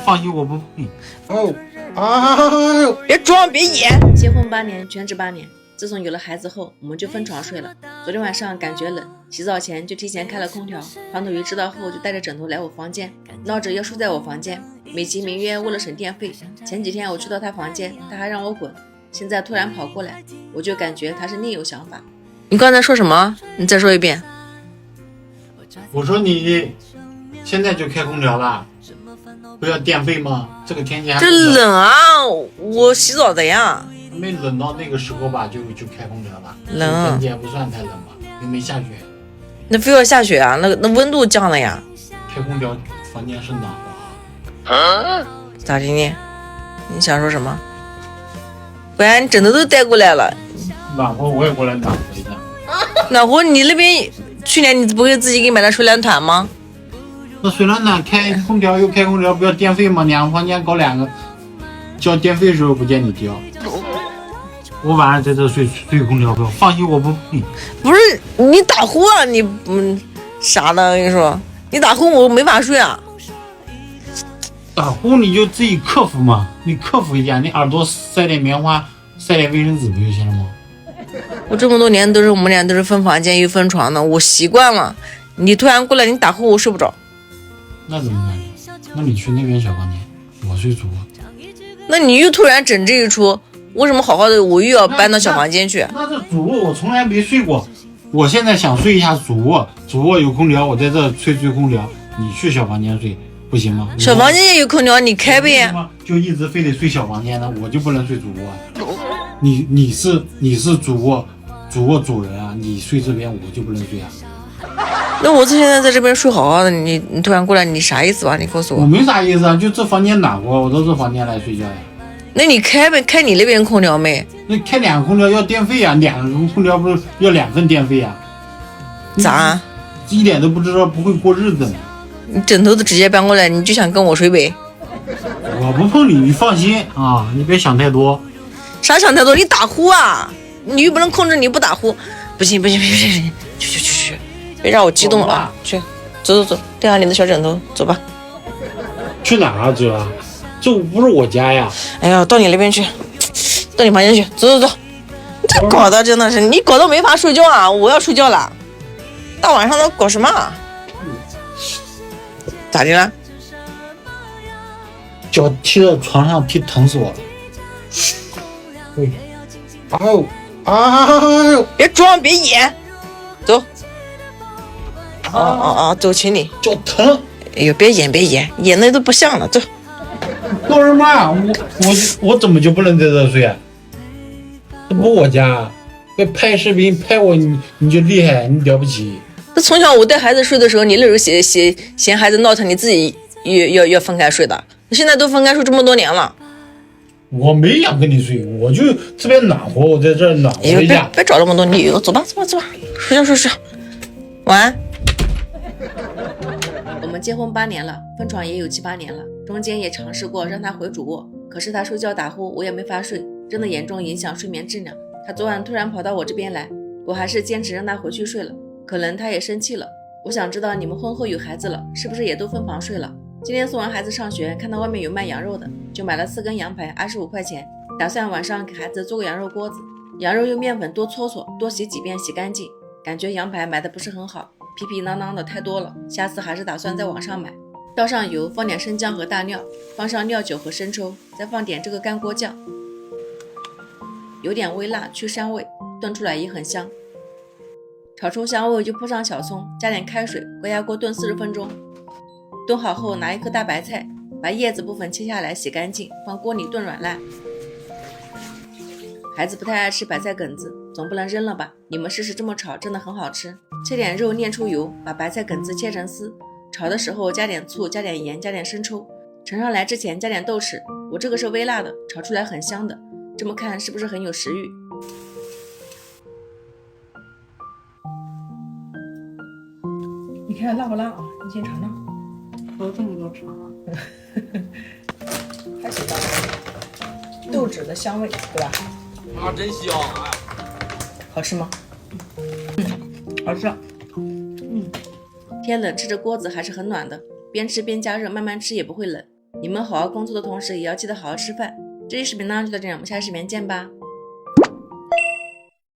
放心，我不碰你。别装，别演。结婚8年，全职8年。自从有了孩子后，我们就分床睡了。昨天晚上感觉冷，洗澡前就提前开了空调。黄土鱼知道后就带着枕头来我房间，闹着要睡在我房间，美其名曰为了省电费。前几天我去到他房间，他还让我滚，现在突然跑过来，我就感觉他是另有想法。你刚才说什么？你再说一遍。我说你现在就开空调了，不要电费吗？这个天气还这冷啊，我洗澡的呀。没冷到那个时候吧，就开空调了。冷，天气也不算太冷吧，又没下雪。那非要下雪啊？那温度降了呀。开空调，房间是暖和啊。咋的呢？你想说什么？乖，你枕头都带过来了。暖和我也过来暖和一下。暖和，你那边去年你不会自己给买的水暖毯吗？那水暖毯开空调又开空调，不要电费吗？2个房间搞2个，交电费的时候不见你交。我晚上在这睡空调，不放心，我不碰你。不是你打呼啊，你傻的，我跟你说，你打呼我没法睡啊。打呼你就自己克服嘛，你克服一下，你耳朵塞点棉花，塞点卫生纸不就行了吗？我这么多年我们俩都是分房间又分床的，我习惯了。你突然过来，你打呼我睡不着。那怎么办？那你去那边小房间，我睡主卧。那你又突然整这一出，为什么好好的我又要搬到小房间去？那这主卧我从来没睡过，我现在想睡一下主卧，主卧有空调，我在这吹空调，你去小房间睡不行吗？小房间也有空调，你开呗。就一直非得睡小房间呢，我就不能睡主卧？你是主卧主人啊，你睡这边我就不能睡啊？那我现在在这边睡好好的，你突然过来，你啥意思吧？你告诉我。我没啥意思啊，就这房间暖和，我到这房间来睡觉呀。那你开呗，开你那边空调没？那开2个空调要电费啊，2个空调不是要2份电费啊？咋？一点都不知道不会过日子呢。你枕头都直接搬过来，你就想跟我睡呗？我不碰你，你放心啊，你别想太多。啥想太多？你打呼啊？你又不能控制你不打呼，不行，去，别让我激动了啊！去，走，带上你的小枕头，走吧。去哪儿啊，哥？这不是我家呀！哎呀，到你那边去，到你房间去，走。你这搞的真的是，你搞得没法睡觉啊！我要睡觉了，大晚上的搞什么？咋的了？脚踢到床上，踢疼死我了。别装，别演，走。走，请你。脚疼。哎呦，别演，演的都不像了，走。说什么啊？我怎么就不能在这睡啊？这不我家啊！要拍视频拍我，你就厉害，你了不起。那从小我带孩子睡的时候，你那时候嫌孩子闹腾，你自己要分开睡的。现在都分开睡这么多年了。我没想跟你睡，我就这边暖和，我在这儿暖和一下。别找这么多理由，走吧，睡觉，晚安。我们结婚8年了，分床也有7、8年了，中间也尝试过让他回主卧，可是他睡觉打呼，我也没法睡，真的严重影响睡眠质量。他昨晚突然跑到我这边来，我还是坚持让他回去睡了，可能他也生气了。我想知道你们婚后有孩子了，是不是也都分房睡了？今天送完孩子上学，看到外面有卖羊肉的，就买了4根羊排，25块钱，打算晚上给孩子做个羊肉锅子。羊肉用面粉多搓搓，多洗几遍洗干净。感觉羊排买的不是很好，皮皮啷啷的太多了，下次还是打算在网上买。倒上油，放点生姜和大料，放上料酒和生抽，再放点这个干锅酱，有点微辣去膻味，炖出来也很香。炒出香味就铺上小葱，加点开水，高压锅炖40分钟。炖好后拿一颗大白菜，把叶子部分切下来洗干净，放锅里炖软烂。孩子不太爱吃白菜梗子，总不能扔了吧？你们试试这么炒，真的很好吃。切点肉炼出油，把白菜梗子切成丝，炒的时候加点醋，加点盐，加点生抽。盛上来之前加点豆豉，我这个是微辣的，炒出来很香的。这么看是不是很有食欲？你看辣不辣啊？你先尝尝。喝这么多茶，还行吧，豆豉的香味，对吧？啊，真香！哎，好吃吗？好吃。天冷吃着锅子还是很暖的，边吃边加热，慢慢吃也不会冷。你们好好工作的同时，也要记得好好吃饭。这期视频呢就到这里，我们下期视频见吧。